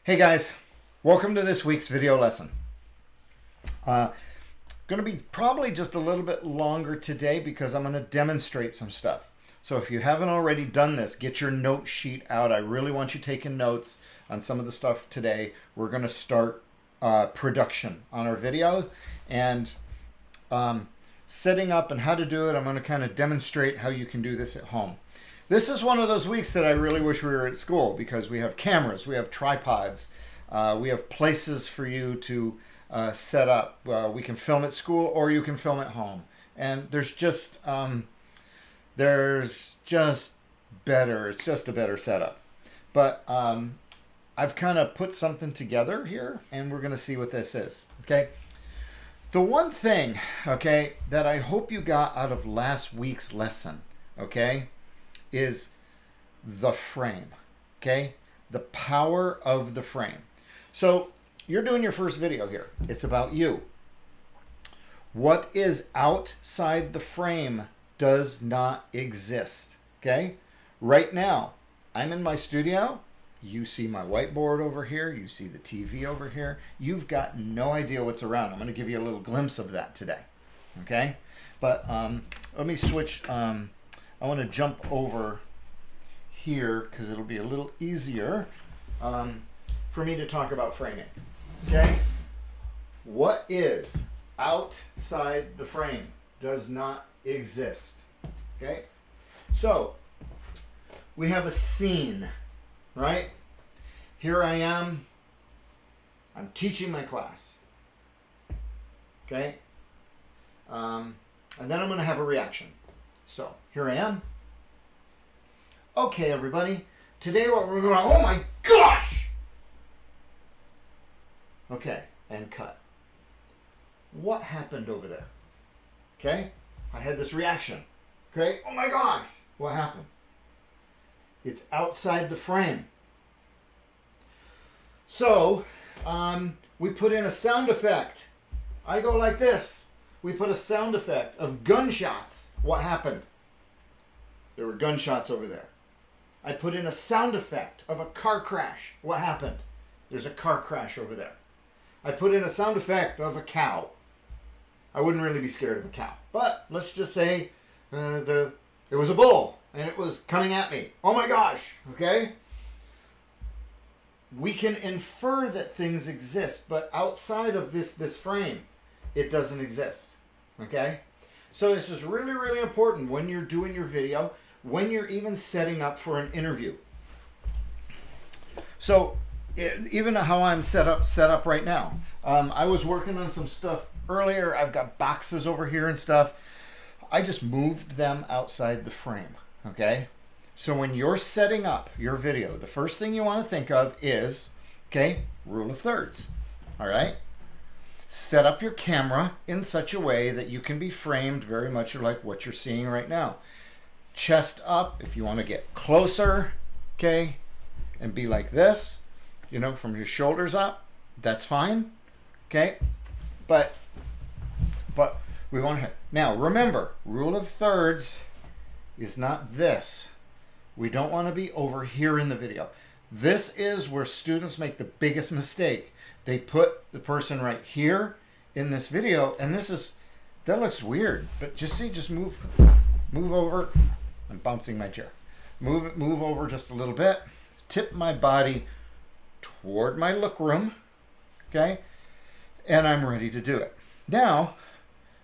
Hey guys, welcome to this week's video lesson. Going to be probably just a little bit longer today because I'm going to demonstrate some stuff. So if you haven't already done this, get your note sheet out. I really want you taking notes on some of the stuff today. We're going to start production on our video and setting up and how to do it. I'm going to kind of demonstrate how you can do this at home. This is one of those weeks that I really wish we were at school because we have cameras, we have tripods, we have places for you to set up. We can film at school or you can film at home. And there's just better, it's just a better setup. But I've kind of put something together here and we're going to see what this is, okay? The one thing, okay, that I hope you got out of last week's lesson, okay, is the frame, okay? The power of the frame. So you're doing your first video here. It's about you. What is outside the frame does not exist, okay? Right now, I'm in my studio. You see my whiteboard over here. You see the TV over here. You've got no idea what's around. I'm going to give you a little glimpse of that today, okay? But let me switch. I want to jump over here because it'll be a little easier for me to talk about framing. Okay? What is outside the frame does not exist. Okay? So, we have a scene, right? Here I am. I'm teaching my class. Okay? And then I'm going to have a reaction. So, here I am. Okay, everybody. Today what we're going to, oh my gosh! Okay, and cut. What happened over there? Okay? I had this reaction. Okay? Oh my gosh! What happened? It's outside the frame. So, we put in a sound effect. I go like this. We put a sound effect of gunshots. What happened? There were gunshots over there. I put in a sound effect of a car crash. What happened? There's a car crash over there. I put in a sound effect of a cow. I wouldn't really be scared of a cow. But let's just say it was a bull and it was coming at me. Oh my gosh, okay? We can infer that things exist, but outside of this frame, it doesn't exist, okay? So this is really, really important when you're doing your video, when you're even setting up for an interview. So even how I'm set up right now, I was working on some stuff earlier. I've got boxes over here and stuff. I just moved them outside the frame, okay? So when you're setting up your video, the first thing you want to think of is, okay, rule of thirds, all right? Set up your camera in such a way that you can be framed very much like what you're seeing right now. Chest up if you want to get closer, okay, and be like this, you know, from your shoulders up, that's fine, okay? But we want to, now remember, rule of thirds is not this. We don't want to be over here in the video. This is where students make the biggest mistake. They put the person right here in this video, and that looks weird. But just see, just move over. I'm bouncing my chair. Move over just a little bit. Tip my body toward my look room, okay? And I'm ready to do it. Now,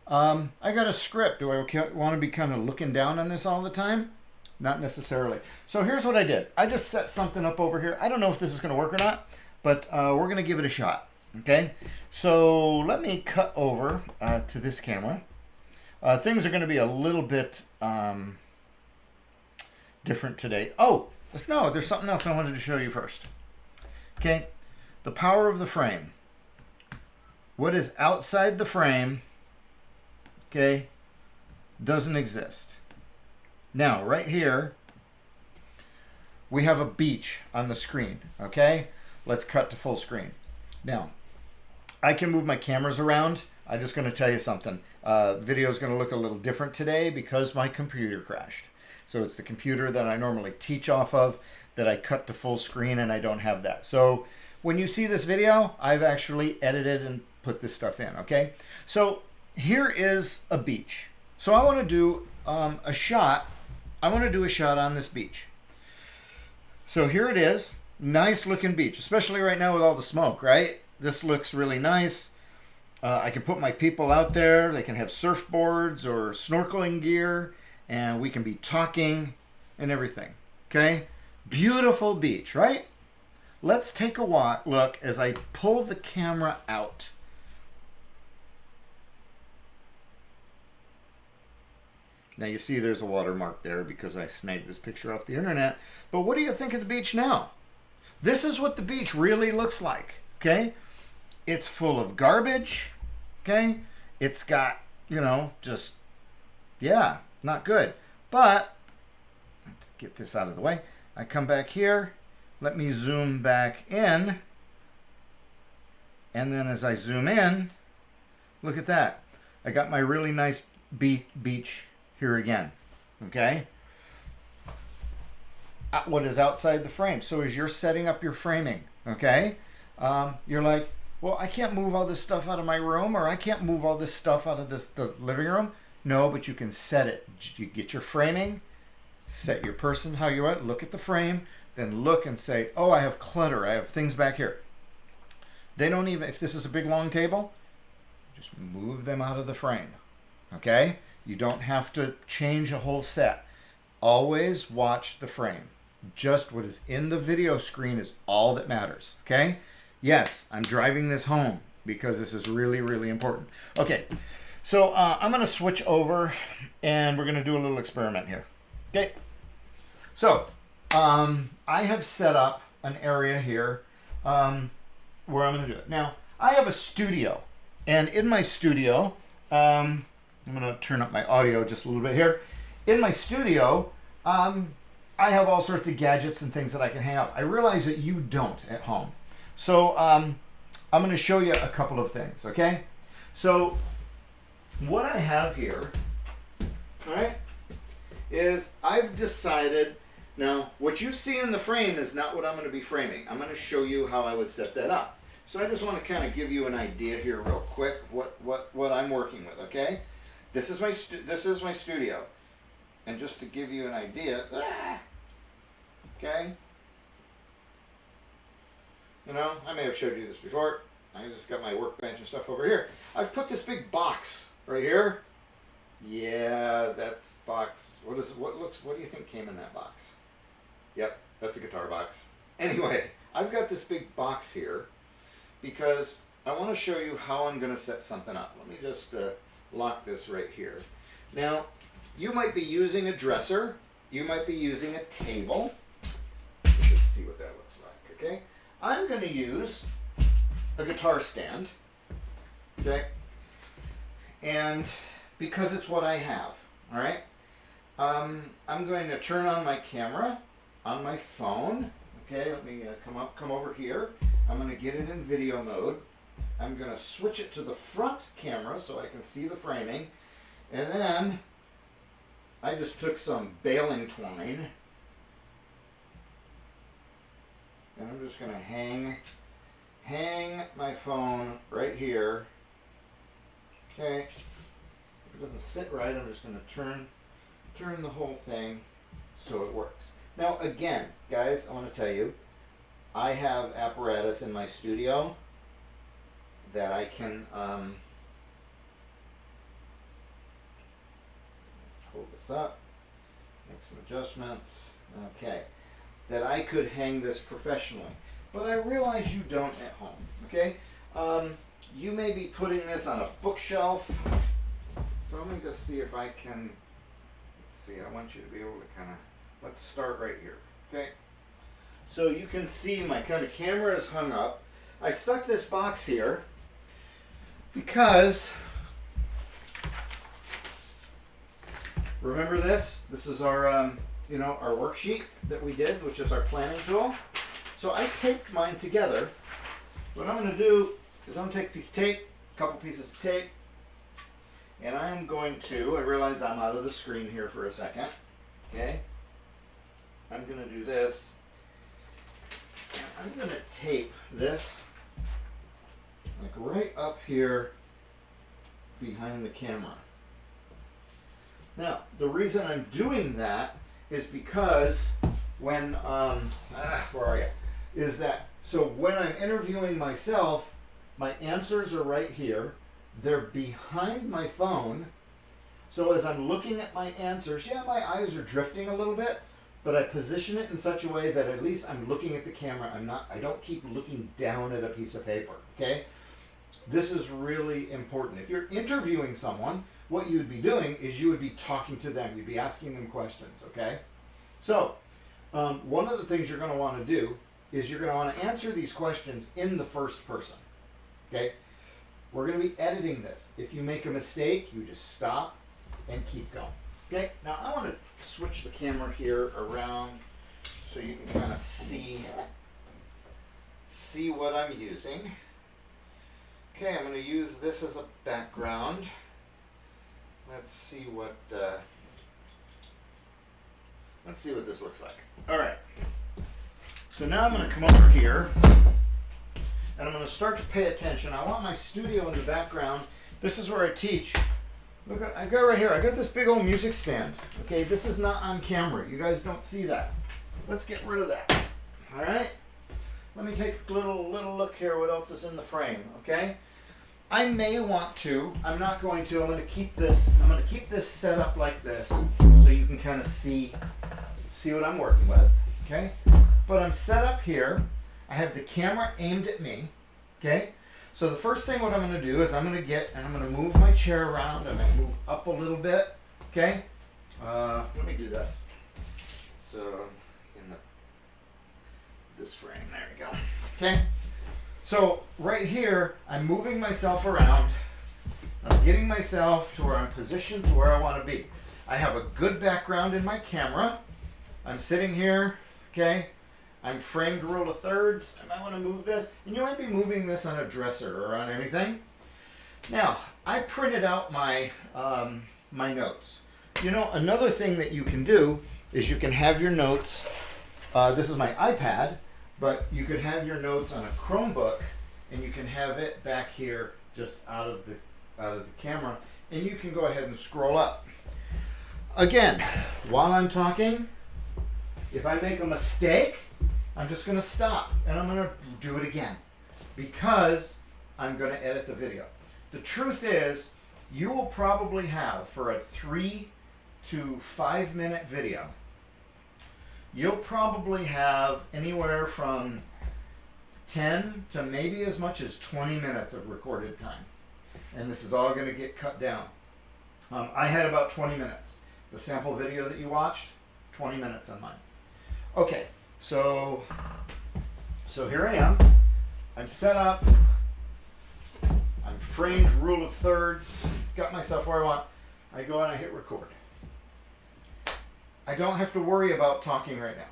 I got a script. Do I want to be kind of looking down on this all the time? Not necessarily. So here's what I did. I just set something up over here. I don't know if this is going to work or not, but we're going to give it a shot. Okay, so let me cut over to this camera. Things are going to be a little bit different today. Oh, no, there's something else I wanted to show you first. Okay, the power of the frame. What is outside the frame, okay, doesn't exist. Now, right here, we have a beach on the screen, okay? Let's cut to full screen. Now, I can move my cameras around. I'm just going to tell you something. Video is going to look a little different today because my computer crashed. So it's the computer that I normally teach off of that I cut to full screen, and I don't have that. So when you see this video, I've actually edited and put this stuff in, okay? So here is a beach. So I want to do a shot. I want to do a shot on this beach. So here it is. Nice looking beach, especially right now with all the smoke, right? This looks really nice. I can put my people out there. They can have surfboards or snorkeling gear, and we can be talking and everything, okay? Beautiful beach, right? Let's take a look as I pull the camera out. Now you see there's a watermark there because I snagged this picture off the internet. But what do you think of the beach now? This is what the beach really looks like, okay? It's full of garbage, okay? It's got, you know, just, yeah, not good. But, let's get this out of the way. I come back here. Let me zoom back in. And then as I zoom in, look at that. I got my really nice beach here again, okay? What is outside the frame? So as you're setting up your framing, okay? You're like, well, I can't move all this stuff out of my room, or I can't move all this stuff out of the living room. No, but you can set it. You get your framing, set your person how you want, look at the frame, then look and say, oh, I have clutter, I have things back here. They don't even, if this is a big long table, just move them out of the frame, okay? You don't have to change a whole set. Always watch the frame. Just what is in the video screen is all that matters, okay? Yes, I'm driving this home because this is really, really important. Okay, so I'm going to switch over and we're going to do a little experiment here. Okay, so I have set up an area here where I'm going to do it. Now, I have a studio, and in my studio, I'm going to turn up my audio just a little bit here. In my studio, I have all sorts of gadgets and things that I can hang out. I realize that you don't at home. So I'm going to show you a couple of things, okay? So what I have here, all right, is I've decided, now what you see in the frame is not what I'm going to be framing. I'm going to show you how I would set that up. So I just want to kind of give you an idea here real quick what I'm working with, okay? This is my studio. And just to give you an idea, okay? You know, I may have showed you this before. I just got my workbench and stuff over here. I've put this big box right here. Yeah, that's box. What do you think came in that box? Yep, that's a guitar box. Anyway, I've got this big box here because I want to show you how I'm going to set something up. Let me just lock this right here. Now, you might be using a dresser. You might be using a table. Let's just see what that looks like, okay? I'm going to use a guitar stand, okay? And because it's what I have, all right? I'm going to turn on my camera on my phone, okay? Let me come over here. I'm going to get it in video mode. I'm going to switch it to the front camera so I can see the framing. And then I just took some baling twine and I'm just going to hang my phone right here. Okay. If it doesn't sit right, I'm just going to turn the whole thing so it works. Now again, guys, I want to tell you, I have apparatus in my studio that I can hold this up, make some adjustments, okay, that I could hang this professionally. But I realize you don't at home, okay? You may be putting this on a bookshelf. So let me just see if I can, let's see, I want you to be able to kind of, let's start right here, okay? So you can see my kind of camera is hung up. I stuck this box here because, remember this? This is our, our worksheet that we did, which is our planning tool. So I taped mine together. What I'm going to do is I'm going to take a piece of tape, a couple pieces of tape, and I'm going to, I realize I'm out of the screen here for a second, okay? I'm going to do this, and I'm going to tape this like right up here behind the camera. Now, the reason I'm doing that is because when, where are you? Is that, so when I'm interviewing myself, my answers are right here. They're behind my phone. So as I'm looking at my answers, yeah, my eyes are drifting a little bit, but I position it in such a way that at least I'm looking at the camera. I don't keep looking down at a piece of paper, okay? This is really important. If you're interviewing someone, what you would be doing is you would be talking to them. You'd be asking them questions, okay? So, one of the things you're going to want to do is you're going to want to answer these questions in the first person, okay? We're going to be editing this. If you make a mistake, you just stop and keep going, okay? Now, I want to switch the camera here around so you can kind of see what I'm using. Okay, I'm going to use this as a background. Let's see what this looks like. All right. So now I'm going to come over here, and I'm going to start to pay attention. I want my studio in the background. This is where I teach. Look, I got right here. I got this big old music stand. Okay, this is not on camera. You guys don't see that. Let's get rid of that. All right. Let me take a little look here. What else is in the frame? Okay. I may want to. I'm not going to. I'm going to keep this. I'm going to keep this set up like this, so you can kind of see what I'm working with. Okay. But I'm set up here. I have the camera aimed at me. Okay. So the first thing what I'm going to do is I'm going to move my chair around. I'm going to move up a little bit. Okay. Let me do this. So in this frame. There we go. Okay. So right here, I'm moving myself around. I'm getting myself to where I'm positioned to where I want to be. I have a good background in my camera. I'm sitting here, okay? I'm framed rule of thirds. I might want to move this. And you might be moving this on a dresser or on anything. Now, I printed out my, my notes. You know, another thing that you can do is you can have your notes. This is my iPad. But you could have your notes on a Chromebook, and you can have it back here just out of the camera, and you can go ahead and scroll up. Again, while I'm talking, if I make a mistake, I'm just going to stop, and I'm going to do it again, because I'm going to edit the video. The truth is, you will probably have, for a 3 to 5 minute video, you'll probably have anywhere from 10 to maybe as much as 20 minutes of recorded time. And this is all going to get cut down. I had about 20 minutes. The sample video that you watched, 20 minutes on mine. Okay, so here I am. I'm set up. I'm framed rule of thirds. Got myself where I want. I go and I hit record. I don't have to worry about talking right now,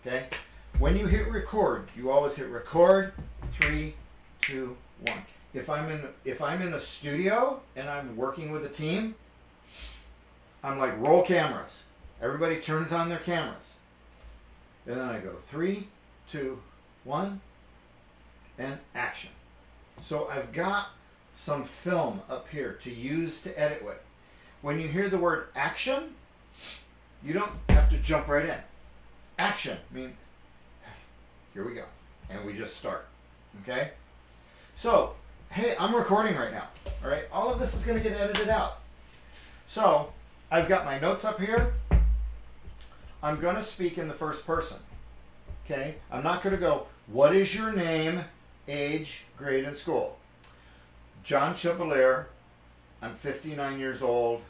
okay? When you hit record, you always hit record, 3, 2, 1. If I'm in a studio and I'm working with a team, I'm like, roll cameras. Everybody turns on their cameras. And then I go 3, 2, 1, and action. So I've got some film up here to use to edit with. When you hear the word action, you don't have to jump right in. Action, I mean, here we go. And we just start, okay? So, hey, I'm recording right now, all right? All of this is gonna get edited out. So, I've got my notes up here. I'm gonna speak in the first person, okay? I'm not gonna go, what is your name, age, grade, and school? John Chevalier, I'm 59 years old.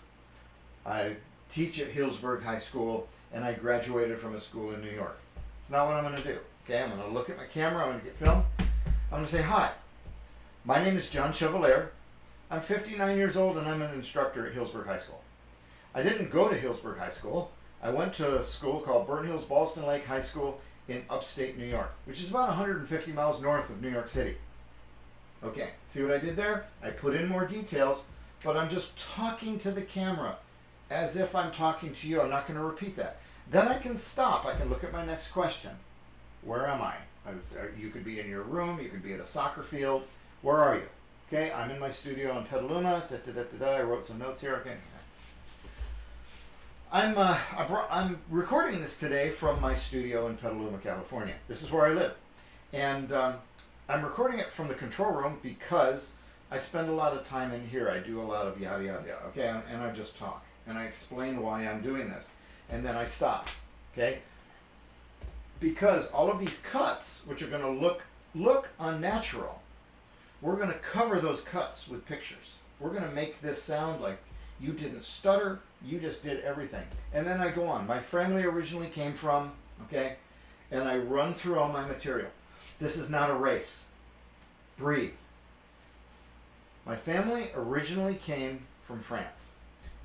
I teach at Healdsburg High School, and I graduated from a school in New York. It's not what I'm going to do. Okay, I'm going to look at my camera, I'm going to get film. I'm going to say, hi, my name is John Chevalier. I'm 59 years old, and I'm an instructor at Healdsburg High School. I didn't go to Healdsburg High School. I went to a school called Burnt Hills Ballston Lake High School in upstate New York, which is about 150 miles north of New York City. Okay, see what I did there? I put in more details, but I'm just talking to the camera as if I'm talking to you. I'm not going to repeat that. Then I can stop. I can look at my next question. Where am I? You could be in your room, you could be at a soccer field. Where are you? Okay, I'm in my studio in Petaluma. I wrote some notes here. Okay. I'm recording this today from my studio in Petaluma, California. This is where I live. And I'm recording it from the control room because I spend a lot of time in here. I do a lot of yada yada yada, okay? And I just talk. And I explain why I'm doing this. And then I stop, okay? Because all of these cuts, which are going to look unnatural, we're going to cover those cuts with pictures. We're going to make this sound like you didn't stutter, you just did everything. And then I go on. My family originally came from, okay? And I run through all my material. This is not a race. Breathe. My family originally came from France.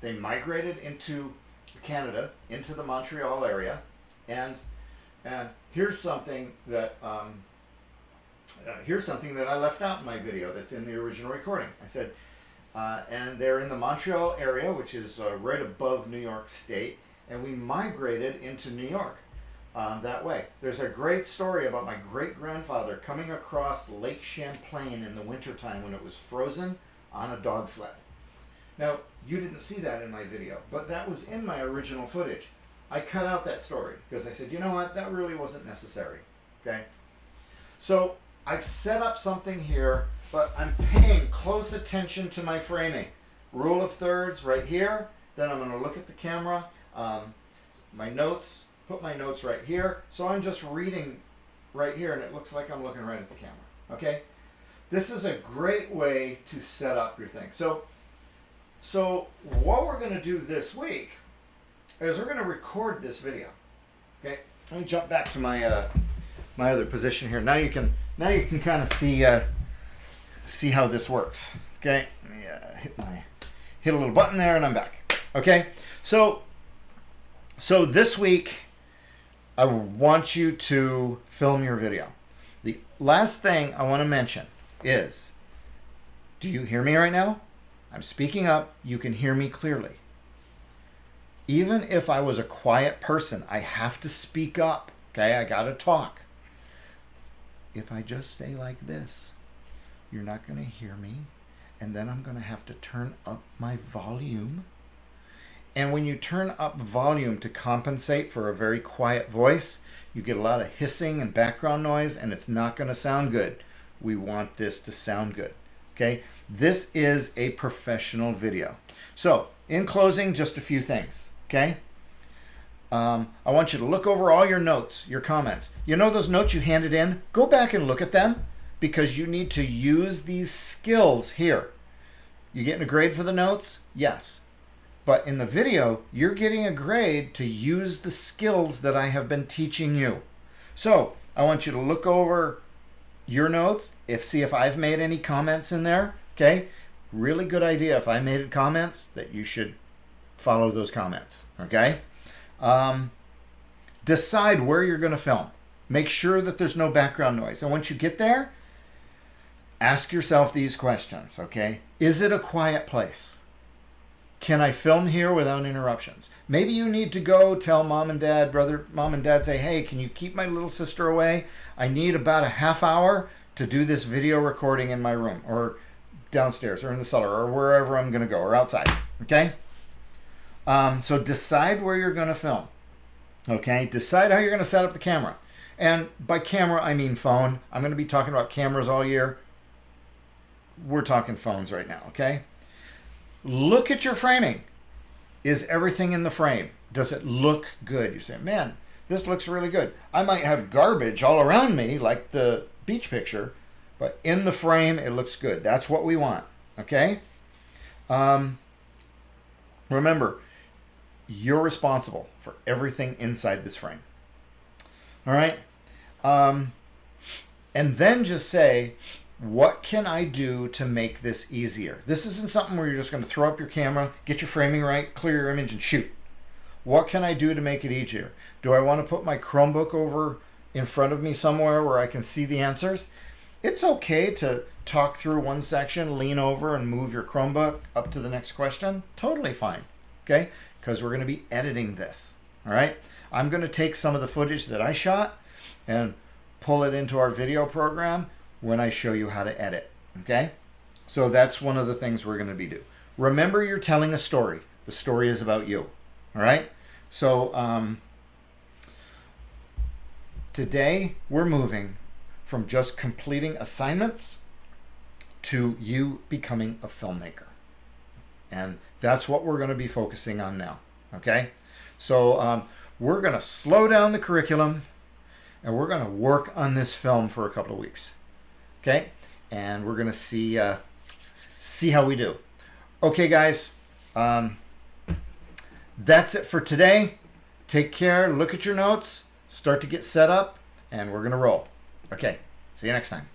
They migrated into Canada, into the Montreal area, and here's something that I left out in my video that's in the original recording. I said, and they're in the Montreal area, which is right above New York State, and we migrated into New York that way. There's a great story about my great-grandfather coming across Lake Champlain in the wintertime when it was frozen on a dog sled. Now, you didn't see that in my video, but that was in my original footage. I cut out that story because I said, you know what, that really wasn't necessary, okay? So I've set up something here, but I'm paying close attention to my framing. Rule of thirds right here, then I'm gonna look at the camera, my notes, put my notes right here, so I'm just reading right here and it looks like I'm looking right at the camera, okay? This is a great way to set up your thing. So what we're going to do this week is we're going to record this video. Okay, let me jump back to my my other position here. Now you can kind of see how this works. Okay, let me hit a little button there, and I'm back. Okay, so this week I want you to film your video. The last thing I want to mention is, do you hear me right now? I'm speaking up. You can hear me clearly. Even if I was a quiet person, I have to speak up. Okay, I got to talk. If I just say like this, you're not going to hear me. And then I'm going to have to turn up my volume. And when you turn up volume to compensate for a very quiet voice, you get a lot of hissing and background noise, and it's not going to sound good. We want this to sound good. Okay, this is a professional video. So, in closing, just a few things. Okay, I want you to look over all your notes, your comments. You know those notes you handed in? Go back and look at them because you need to use these skills here. You getting a grade for the notes? Yes. But in the video, you're getting a grade to use the skills that I have been teaching you. So, I want you to look over your notes, see if I've made any comments in there, okay? Really good idea if I made comments that you should follow those comments, okay? Decide where you're going to film. Make sure that there's no background noise. And once you get there, ask yourself these questions, okay? Is it a quiet place? Can I film here without interruptions? Maybe you need to go tell mom and dad, say, hey, can you keep my little sister away? I need about a half hour to do this video recording in my room or downstairs or in the cellar or wherever I'm going to go or outside, okay? So decide where you're going to film, okay? Decide how you're going to set up the camera. And by camera, I mean phone. I'm going to be talking about cameras all year. We're talking phones right now, okay? Look at your framing. Is everything in the frame? Does it look good? You say, man, this looks really good. I might have garbage all around me, like the beach picture, but in the frame, it looks good. That's what we want, okay? Remember, you're responsible for everything inside this frame. All right? And then just say, what can I do to make this easier? This isn't something where you're just going to throw up your camera, get your framing right, clear your image, and shoot. What can I do to make it easier? Do I want to put my Chromebook over in front of me somewhere where I can see the answers? It's okay to talk through one section, lean over, and move your Chromebook up to the next question. Totally fine, okay? Because we're going to be editing this, all right? I'm going to take some of the footage that I shot, and pull it into our video program when I show you how to edit. Okay? So that's one of the things we're going to be doing. Remember, you're telling a story. The story is about you. All right? So today we're moving from just completing assignments to you becoming a filmmaker. And that's what we're going to be focusing on now. Okay? So we're going to slow down the curriculum and we're going to work on this film for a couple of weeks. Okay? And we're going to see how we do. Okay, guys. That's it for today. Take care. Look at your notes. Start to get set up. And we're going to roll. Okay. See you next time.